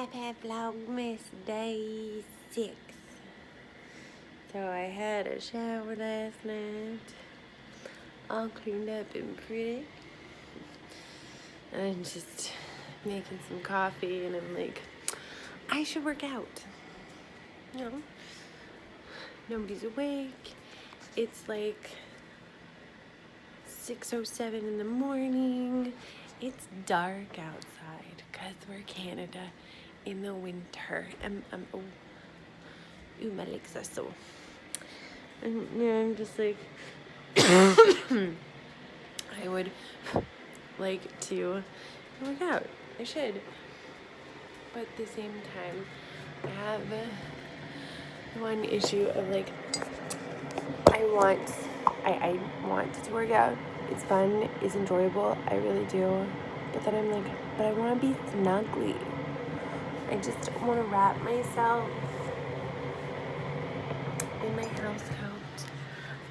Happy vlogmas day 6. So I had a shower last night, all cleaned up and pretty. I'm just making some coffee and I'm like, I should work out. You know, nobody's awake. It's like 6:07 in the morning. It's dark outside because we're Canada in the winter. Ooh, my legs are sore. And yeah, I'm just like, I would like to work out. I should. But at the same time, I have one issue of like, I want to work out. It's fun, it's enjoyable, I really do. But then I'm like, but I want to be snuggly. I just want to wrap myself in my house coat.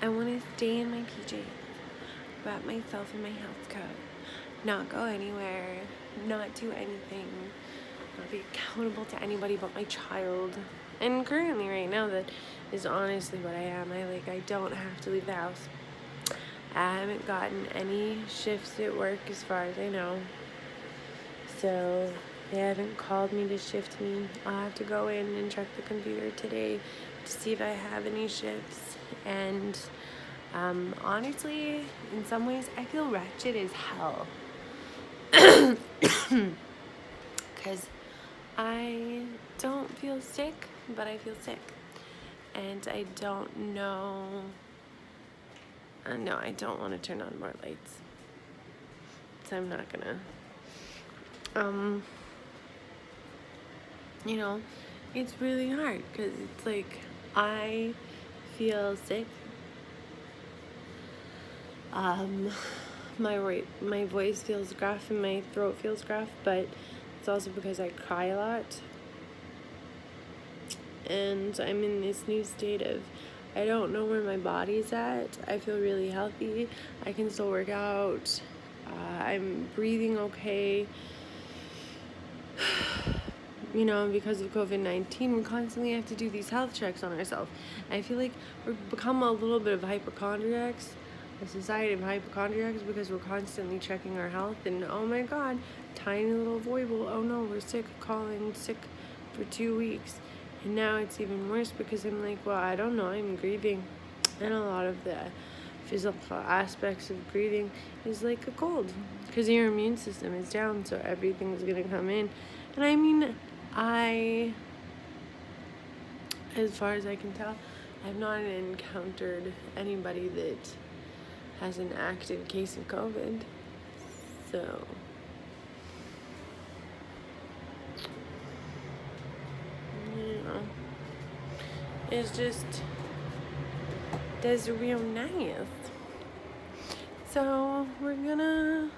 I want to stay in my PJs, wrap myself in my house coat, not go anywhere, not do anything, not be accountable to anybody but my child. And currently right now that is honestly what I am. I don't have to leave the house. I haven't gotten any shifts at work as far as I know. So they haven't called me to shift me. I'll have to go in and check the computer today to see if I have any shifts. And honestly, in some ways, I feel wretched as hell. Because I don't feel sick, but I feel sick. And I don't know. No, I don't want to turn on more lights. So I'm not gonna. You know, it's really hard because it's like I feel sick. My voice feels gruff and my throat feels gruff, but it's also because I cry a lot. And I'm in this new state of I don't know where my body's at. I feel really healthy. I can still work out. I'm breathing okay. You know, because of COVID-19, we constantly have to do these health checks on ourselves. I feel like we've become a little bit of hypochondriacs, a society of hypochondriacs, because we're constantly checking our health. And oh my God, tiny little boy will, oh no, we're sick, calling sick for 2 weeks. And now it's even worse because I'm like, well, I don't know, I'm grieving. And a lot of the physical aspects of grieving is like a cold because your immune system is down, so everything's gonna come in. And I mean, as far as I can tell, I've not encountered anybody that has an active case of COVID. So, you know, it's just does real nice. So we're gonna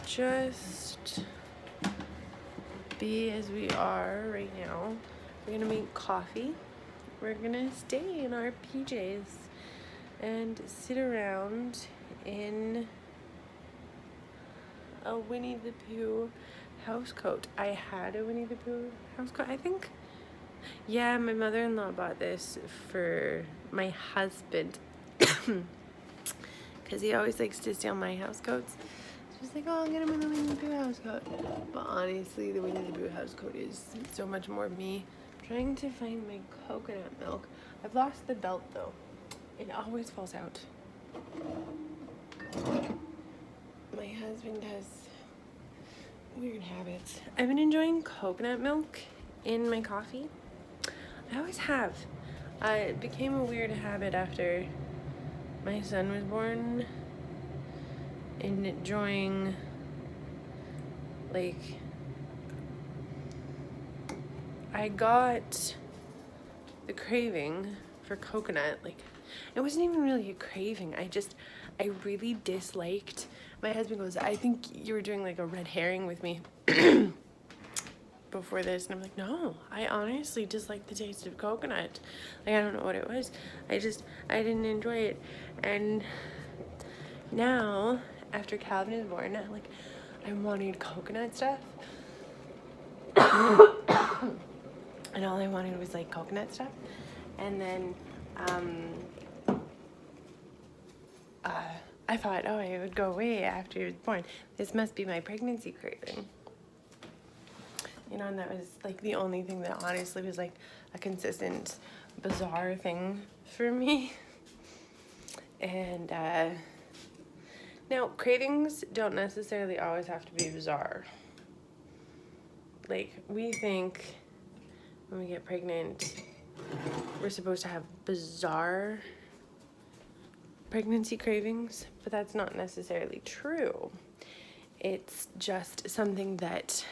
just be as we are right now. We're gonna make coffee. We're gonna stay in our PJs and sit around in a Winnie the Pooh housecoat. I had a Winnie the Pooh housecoat, I think. Yeah, my mother-in-law bought this for my husband because he always likes to steal my housecoats. She's like, oh, I'll get him in the Winnie the Pooh housecoat. But honestly, the Winnie the Pooh housecoat is so much more me. I'm trying to find my coconut milk. I've lost the belt though. It always falls out. My husband has weird habits. I've been enjoying coconut milk in my coffee. I always have. It became a weird habit after my son was born. Enjoying, like, I got the craving for coconut. Like, it wasn't even really a craving. I really disliked. My husband goes, I think you were doing like a red herring with me before this. And I'm like, no, I honestly dislike the taste of coconut. Like, I don't know what it was. I didn't enjoy it. And now, after Calvin is born, I wanted coconut stuff. And all I wanted was like coconut stuff. And then I thought, oh, it would go away after he was born. This must be my pregnancy craving. You know, and that was like the only thing that honestly was like a consistent, bizarre thing for me. And now, cravings don't necessarily always have to be bizarre. Like, we think when we get pregnant, we're supposed to have bizarre pregnancy cravings, but that's not necessarily true. It's just something that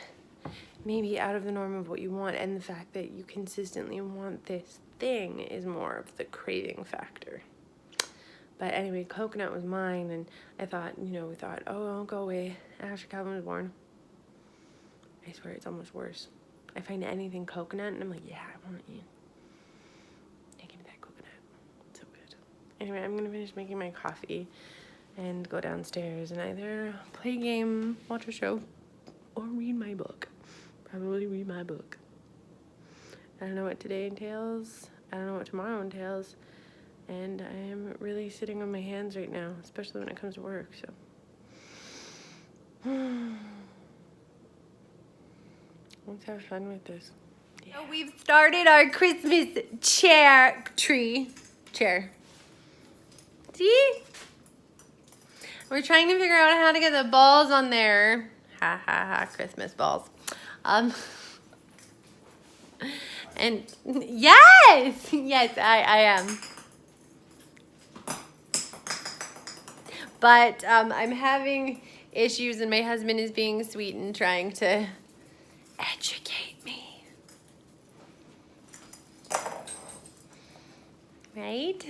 may be out of the norm of what you want, and the fact that you consistently want this thing is more of the craving factor. But anyway, coconut was mine, and I thought, you know, we thought, oh, it'll go away after Calvin was born. I swear it's almost worse. I find anything coconut, and I'm like, yeah, I want you. Yeah, give me that coconut. It's so good. Anyway, I'm gonna finish making my coffee and go downstairs and either play a game, watch a show, or read my book. Probably read my book. I don't know what today entails. I don't know what tomorrow entails. And I am really sitting on my hands right now, especially when it comes to work, so. Let's have fun with this. Yeah. So we've started our Christmas chair. See? We're trying to figure out how to get the balls on there. Ha ha ha, Christmas balls. And yes, I am. But I'm having issues, and my husband is being sweet and trying to educate me. Right?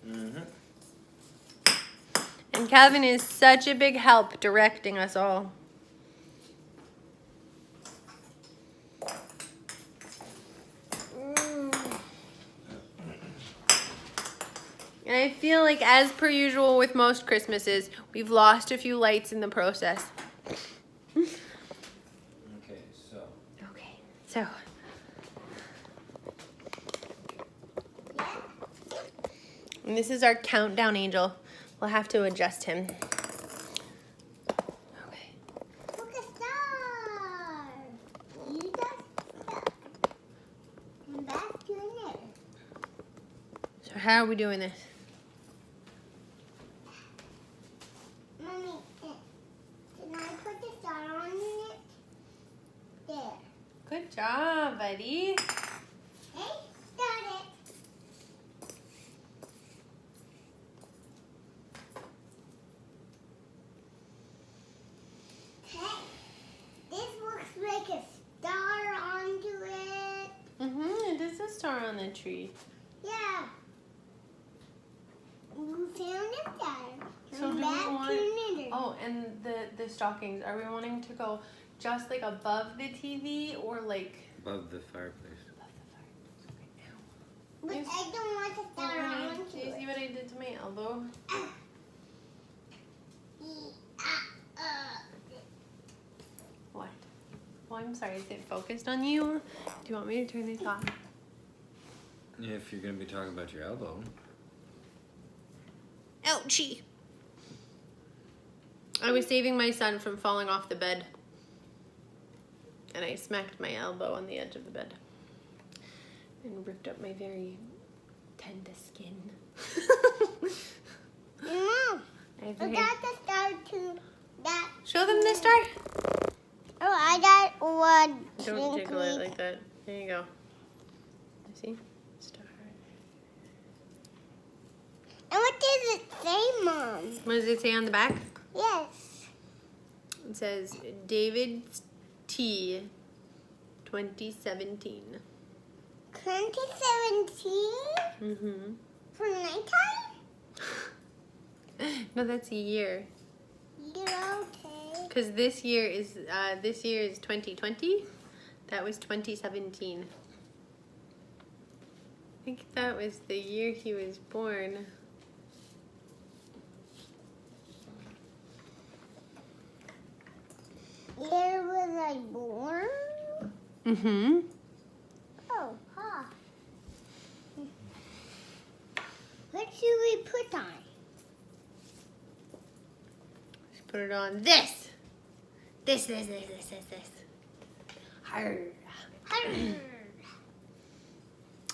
Mm-hmm. And Calvin is such a big help directing us all. And I feel like, as per usual with most Christmases, we've lost a few lights in the process. Okay, so. And this is our countdown angel. We'll have to adjust him. Okay. Look, a star. You got stuff. And back to it. So how are we doing this? Mommy, can I put the star on it? There. Good job, buddy. Hey, start it. Hey, this looks like a star onto it. It is a star on the tree. Yeah. You found it there. So do we want, oh, and the stockings, are we wanting to go just like above the TV or like Above the fireplace. above the fireplace? But I don't want the star onto Do you see it. what I did to my elbow? What? Oh, I'm sorry, is it focused on you? Do you want me to turn this off? Yeah, if you're gonna be talking about your elbow. Ouchie! I was saving my son from falling off the bed. And I smacked my elbow on the edge of the bed. And ripped up my very tender skin. No. I I got the star too. That. Show them the star. Oh, I got one. Don't jiggle it like that. There you go. See? Star. And what does it say, Mom? What does it say on the back? Yes. It says David T. 2017. 2017? For nighttime? No, that's a year. You're okay. Because this year is 2020. That was 2017. I think that was the year he was born. Where was I born? Mm-hmm. Oh, huh. What should we put on? Let's put it on this. This. Arr.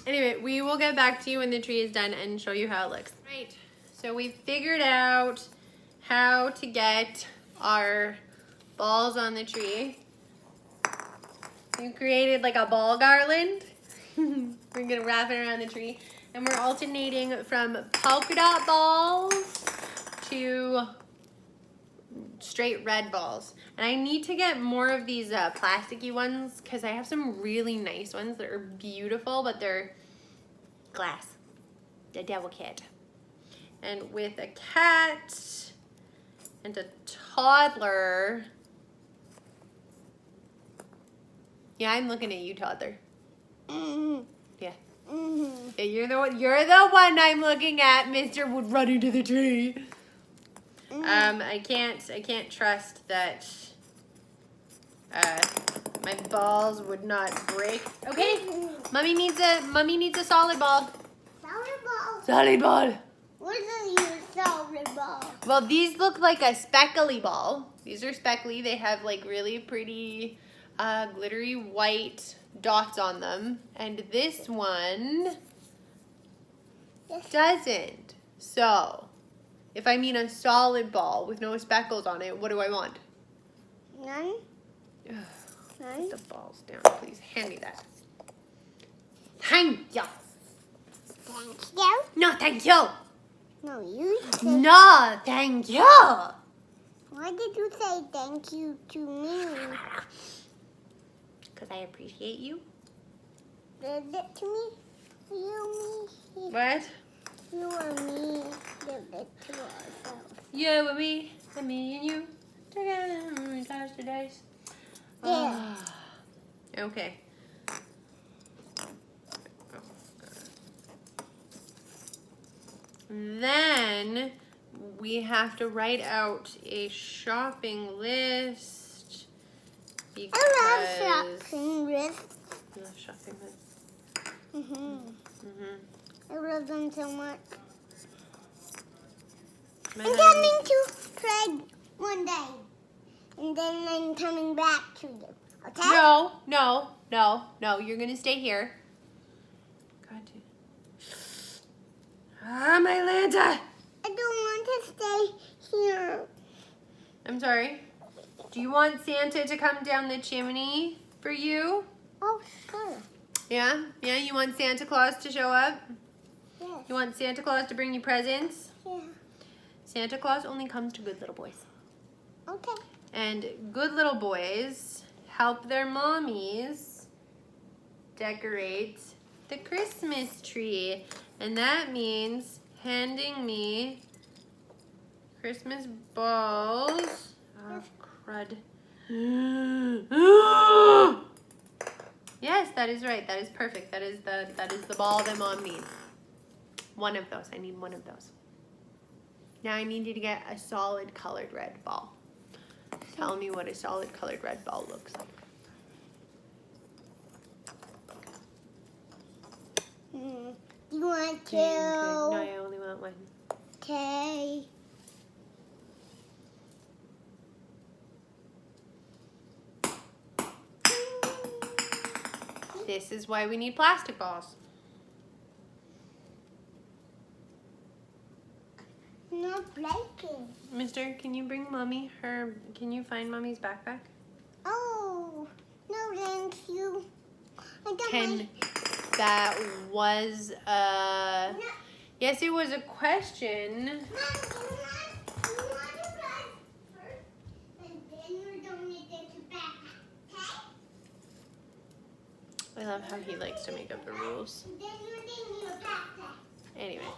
Anyway, we will get back to you when the tree is done and show you how it looks. Right, so we figured out how to get our balls on the tree. We created like a ball garland. We're gonna wrap it around the tree. And we're alternating from polka dot balls to straight red balls. And I need to get more of these plasticky ones because I have some really nice ones that are beautiful, but they're glass. The devil cat. And with a cat and a toddler. Yeah, I'm looking at you, toddler. Mm-hmm. Yeah. Mm-hmm. Yeah, you're the one I'm looking at. Mr. would run into the tree. I can't trust that my balls would not break. Okay, mommy needs a solid ball. Solid ball. Solid ball. What is your solid ball? Well, these look like a speckly ball. These are speckly. They have like really pretty glittery white dots on them, and this one doesn't. So if I mean a solid ball with no speckles on it, what do I want? None. Put the balls down, please. Hand me that. Thank you. Thank you. No, thank you. No, you said. No, thank you. Why did you say thank you to me? Because I appreciate you. Did it to me? You, me. What? You and me did it to ourselves. You and me and you together. Toss the dice. Yeah. Okay. Then we have to write out a shopping list because I love shopping lists. You love shopping lists. I love them so much. My I'm husband- coming to Craig one day. And then I'm coming back to you. Okay? No. You're gonna stay here. God. Ah, my Lanta. I don't want to stay here. I'm sorry. Do you want Santa to come down the chimney for you? Oh, sure. Yeah? Yeah, you want Santa Claus to show up? Yes. You want Santa Claus to bring you presents? Yeah. Santa Claus only comes to good little boys. Okay. And good little boys help their mommies decorate the Christmas tree. And that means handing me Christmas balls. Oh, crud. Yes, that is right. That is perfect. That is the ball that Mom needs. One of those. I need one of those. Now I need you to get a solid colored red ball. Tell me what a solid colored red ball looks like. You want to? No, I only want one. Okay. This is why we need plastic balls. Not breaking. Mister, can you bring Mommy can you find Mommy's backpack? Oh, no, thank you. I got That was yes, it was a question. Mom, you want to run first, and then you're going to get your backpack, okay? I love how he likes to make up the rules. And then you're getting your backpack. Anyway.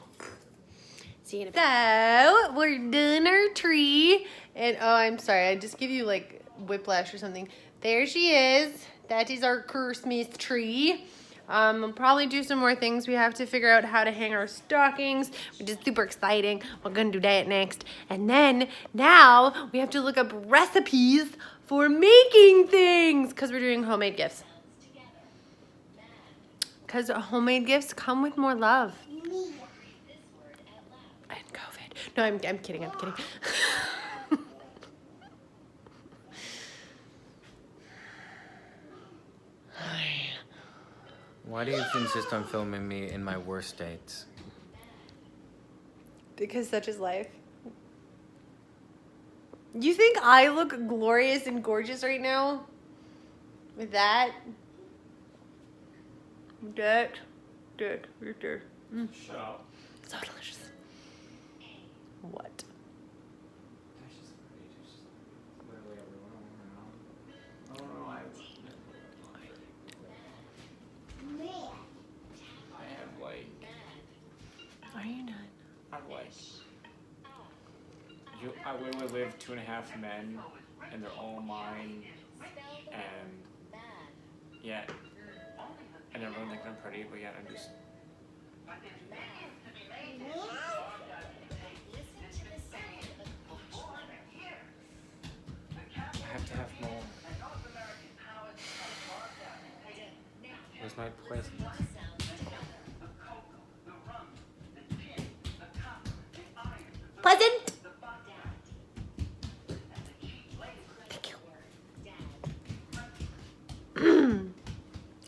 See you in a bit. So, we're doing our tree. And, oh, I'm sorry. I just give you, like, whiplash or something. There she is. That is our Christmas tree. We'll probably do some more things. We have to figure out how to hang our stockings, which is super exciting. We're going to do that next. And then, now, we have to look up recipes for making things because we're doing homemade gifts. Because homemade gifts come with more love. Me. And COVID. No, I'm kidding. I'm kidding. Why do you insist on filming me in my worst dates? Because such is life. You think I look glorious and gorgeous right now? With that? That. Right there. Shut up. So delicious. What? That's just great. It's just literally everyone around. I don't know. Me. I have like. Are you done? I'm like. I literally live 2.5 men, and they're all mine, and yet, and everyone thinks I'm pretty, but yet I'm just. I have to have more. Where's my present? Pleasant. Thank you.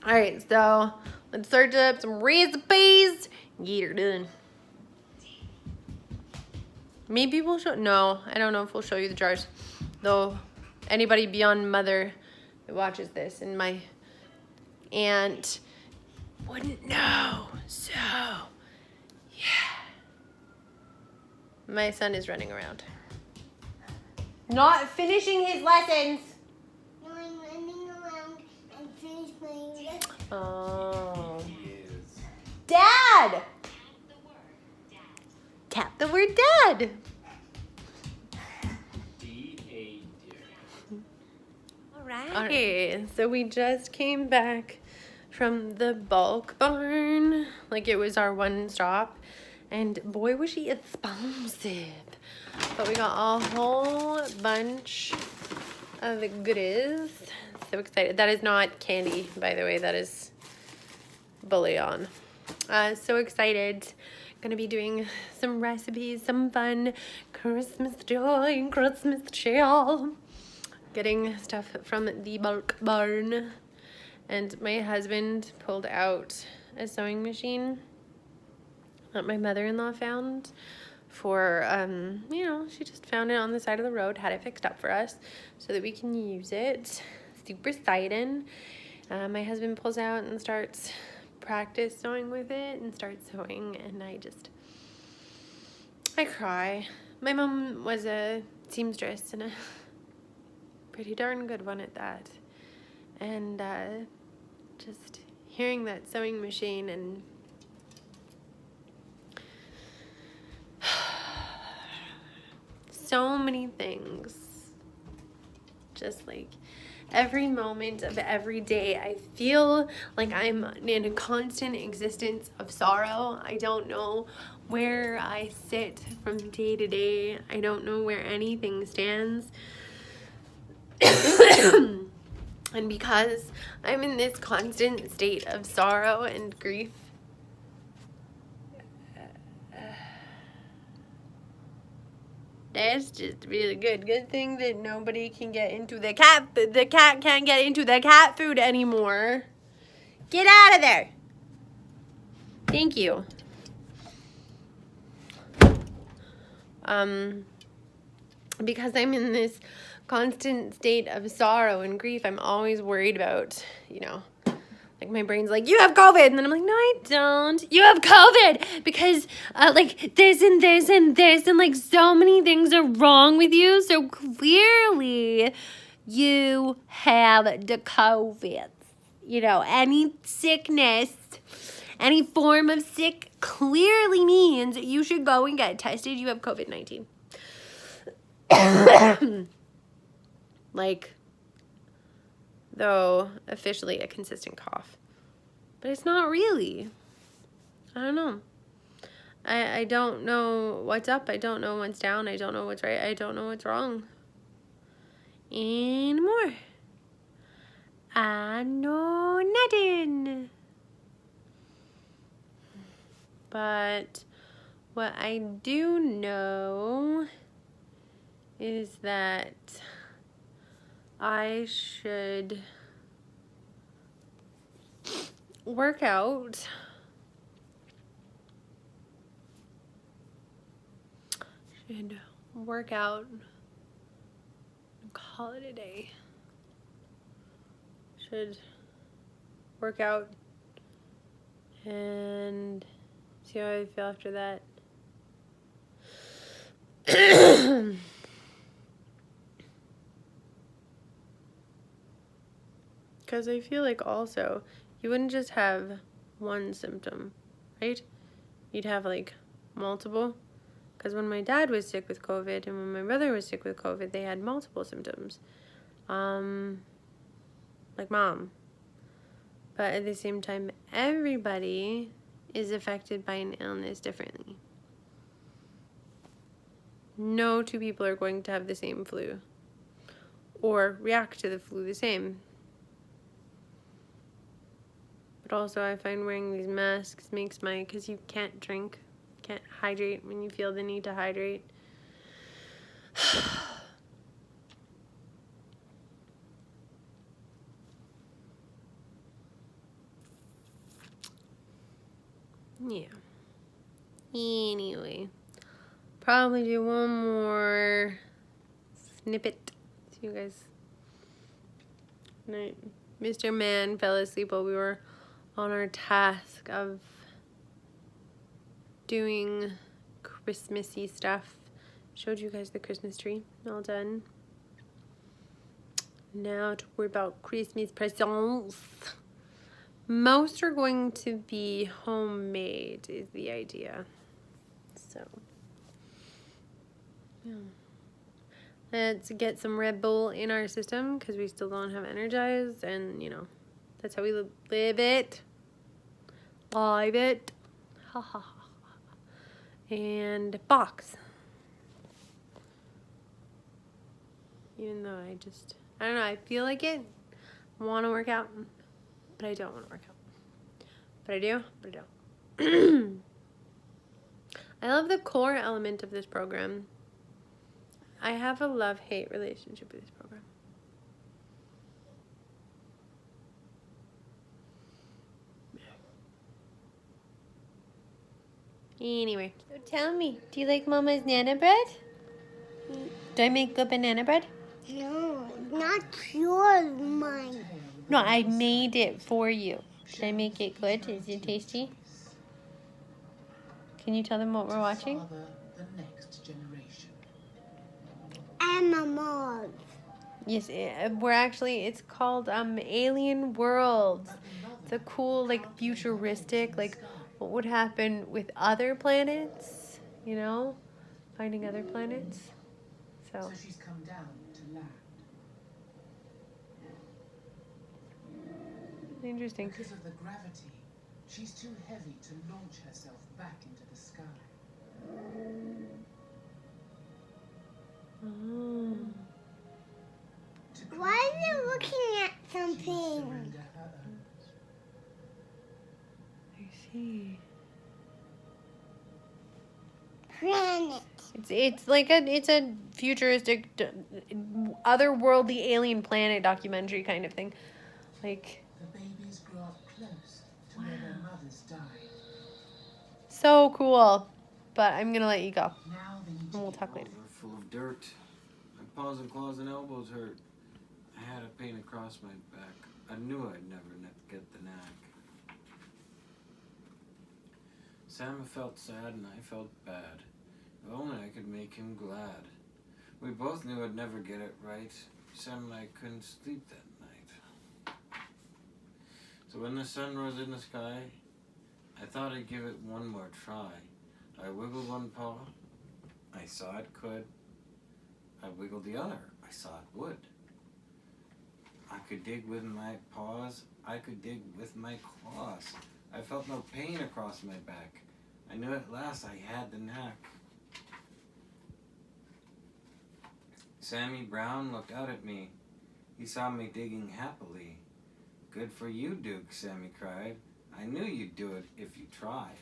All right, so let's search up some recipes. Get her done. Maybe we'll show. No, I don't know if we'll show you the jars. Though anybody beyond mother that watches this and my aunt wouldn't know. So, yeah. My son is running around. Not finishing his lessons. No, I'm running around and finish my lesson. Oh. Yes. Dad! Tap the word dad. D-A-D. All right. So we just came back from the bulk barn. Like it was our one stop. And boy, was she expensive. But we got a whole bunch of goodies. So excited. That is not candy, by the way. That is bouillon. So excited. Gonna be doing some recipes, some fun Christmas joy and Christmas chill. Getting stuff from the bulk barn. And my husband pulled out a sewing machine that my mother-in-law found for, she just found it on the side of the road, had it fixed up for us so that we can use it. Super excited. My husband pulls out and starts practice sewing with it and starts sewing, and I cry. My mom was a seamstress and a pretty darn good one at that. And just hearing that sewing machine and so many things, just like every moment of every day, I feel like I'm in a constant existence of sorrow. I don't know where I sit from day to day. I don't know where anything stands. And because I'm in this constant state of sorrow and grief, that's just really good. Good thing that nobody can get into the cat can't get into the cat food anymore. Get out of there. Thank you. Because I'm in this constant state of sorrow and grief, I'm always worried about, like my brain's like, you have COVID. And then I'm like, no, I don't. You have COVID because like this and this and this and like so many things are wrong with you. So clearly you have the COVID. Any sickness, any form of sick clearly means you should go and get tested. You have COVID-19. Like, though officially a consistent cough, but it's not really. I don't know. I don't know what's up. I don't know what's down. I don't know what's right. I don't know what's wrong anymore. I know nothing. But what I do know is that I should work out. Call it a day. Should work out and see how I feel after that. Because I feel like also you wouldn't just have one symptom, right? You'd have like multiple. Because when my dad was sick with COVID and when my brother was sick with COVID, they had multiple symptoms. Like mom. But at the same time, everybody is affected by an illness differently. No two people are going to have the same flu or react to the flu the same. But also I find wearing these masks makes because you can't drink, can't hydrate when you feel the need to hydrate. Yeah. Anyway, probably do one more snippet so you guys. Night. Mr. Man fell asleep while we were on our task of doing Christmassy stuff. Showed you guys the Christmas tree, all done. Now to worry about Christmas presents. Most are going to be homemade is the idea. So, yeah. Let's get some Red Bull in our system because we still don't have Energized, and you know, that's how we live it. Live it. Ha ha ha. And box. Even though I don't know, I feel like it. I want to work out, but I don't want to work out. But I do, but I don't. I love the core element of this program. I have a love-hate relationship with this program. Anyway, so tell me, do you like Mama's Nana bread? Do I make good banana bread? No, not yours, mine. No, I made it for you. Did I make it good? Is it tasty? Can you tell them what we're watching? The next generation. Animals. Yes, it's called Alien Worlds. It's a cool, like, futuristic, like, what would happen with other planets, you know? Finding other planets. So she's come down to land. Interesting. Because of the gravity, she's too heavy to launch herself back into the sky. Oh. Why are you looking at something? I see. Planet. It's like it's a futuristic, otherworldly alien planet documentary kind of thing, like. The babies grow up close to where their mothers died. So cool, but I'm gonna let you go, Now they need and to we'll get talk later. They're full of dirt. My paws and claws and elbows hurt. I had a pain across my back. I knew I'd never get the knack. Sam felt sad and I felt bad. If only I could make him glad. We both knew I'd never get it right. Sam and I couldn't sleep that night. So when the sun rose in the sky, I thought I'd give it one more try. I wiggled one paw. I saw it could. I wiggled the other. I saw it would. I could dig with my paws. I could dig with my claws. I felt no pain across my back. I knew at last I had the knack. Sammy Brown looked out at me. He saw me digging happily. Good for you, Duke, Sammy cried. I knew you'd do it if you tried.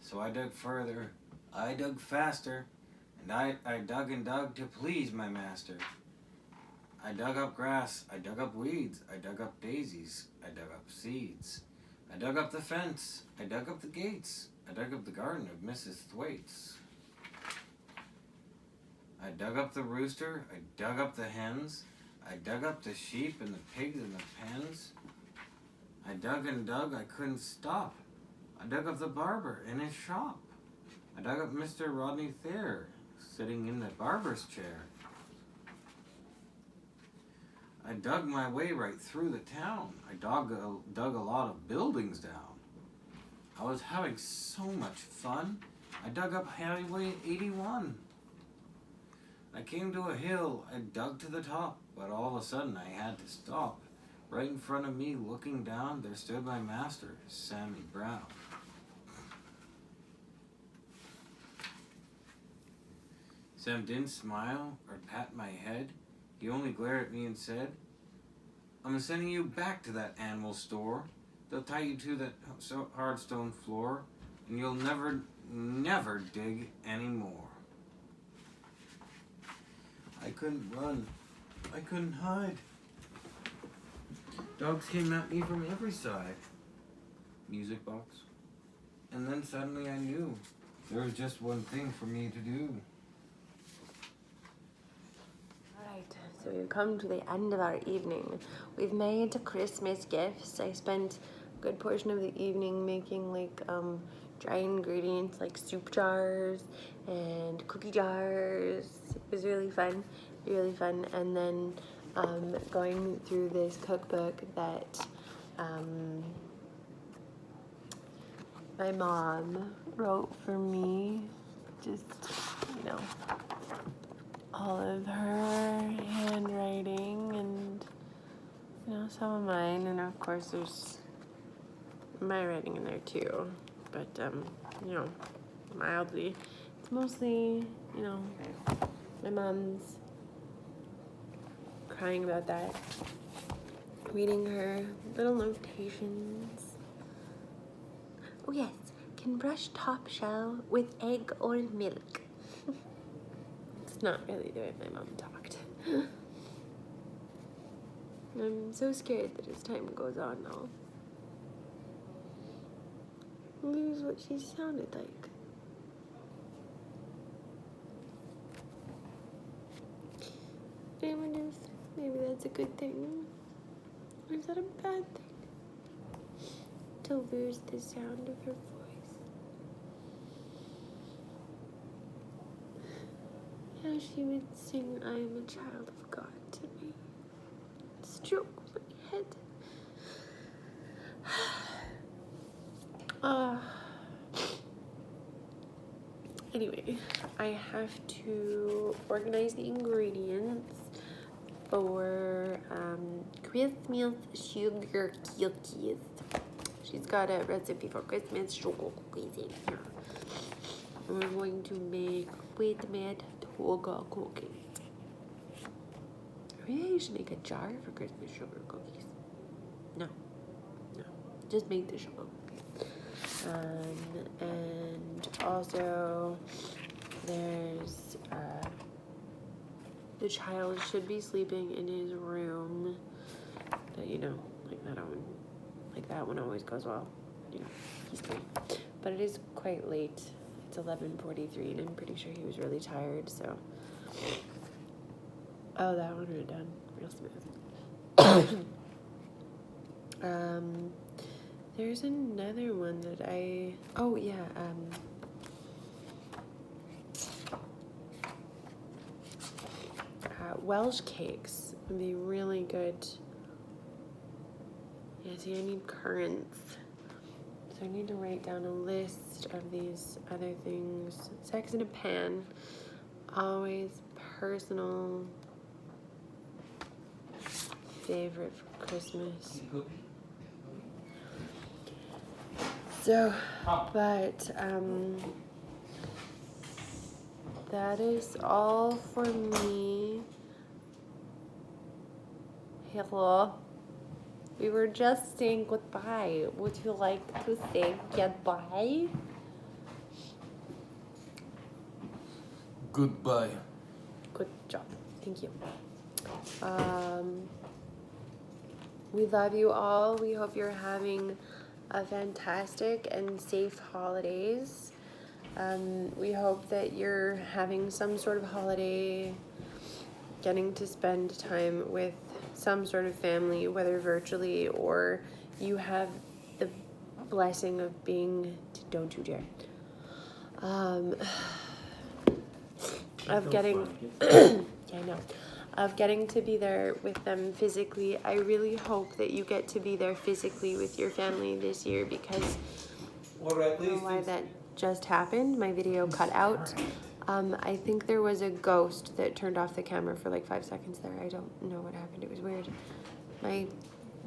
So I dug further, I dug faster, and I dug and dug to please my master. I dug up grass, I dug up weeds, I dug up daisies, I dug up seeds. I dug up the fence, I dug up the gates, I dug up the garden of Mrs. Thwaites. I dug up the rooster, I dug up the hens, I dug up the sheep and the pigs in the pens. I dug and dug, I couldn't stop. I dug up the barber in his shop. I dug up Mr. Rodney Thayer, sitting in the barber's chair. I dug my way right through the town. I dug a lot of buildings down. I was having so much fun. I dug up Highway 81. I came to a hill, I dug to the top, but all of a sudden I had to stop. Right in front of me, looking down, there stood my master, Sammy Brown. Sam didn't smile or pat my head. He only glared at me and said, I'm sending you back to that animal store. They'll tie you to that hard stone floor, and you'll never dig anymore. I couldn't run. I couldn't hide. Dogs came at me from every side. Music box. And then suddenly I knew there was just one thing for me to do. Alright, so we've come to the end of our evening. We've made Christmas gifts. I spent a good portion of the evening making dry ingredients like soup jars and cookie jars. It was really fun, and then going through this cookbook that my mom wrote for me. Just, all of her handwriting and, some of mine. And of course there's my writing in there too. But, mildly. It's mostly, my mom's crying about that. Reading her little notations. Oh yes, can brush top shell with egg or milk. It's not really the way my mom talked. I'm so scared that as time goes on, I'll lose what she sounded like. I wonder if maybe that's a good thing. Or is that a bad thing? To lose the sound of her voice. How she would sing I am a child of God to me. Stroke my head. Anyway, I have to organize the ingredients for Christmas sugar cookies. She's got a recipe for Christmas sugar cookies in here. We're going to make wheat-made sugar cookies. Maybe you should make a jar for Christmas sugar cookies. No. Just make the sugar cookies. And also, there's the child should be sleeping in his room. But, that one always goes well. He's fine. But it is quite late. It's 11:43, and I'm pretty sure he was really tired. So, oh, that one we're done real smooth. There's another one that Welsh cakes would be really good. Yeah, see, I need currants. So I need to write down a list of these other things. Sex in a pan, always personal favorite for Christmas. So, but, that is all for me. Hello. We were just saying goodbye. Would you like to say goodbye? Goodbye. Good job. Thank you. We love you all. We hope you're having a fantastic and safe holidays. We hope that you're having some sort of holiday, getting to spend time with some sort of family, whether virtually or you have the blessing of being, don't you dare, of getting, yeah, I know, of getting to be there with them physically. I really hope that you get to be there physically with your family this year, because I don't know why that just happened. My video cut out. I think there was a ghost that turned off the camera for like 5 seconds there. I don't know what happened. It was weird. My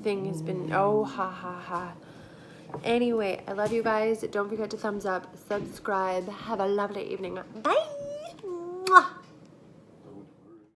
thing has been, oh, ha, ha, ha. Anyway, I love you guys. Don't forget to thumbs up, subscribe. Have a lovely evening. Bye. Mwah.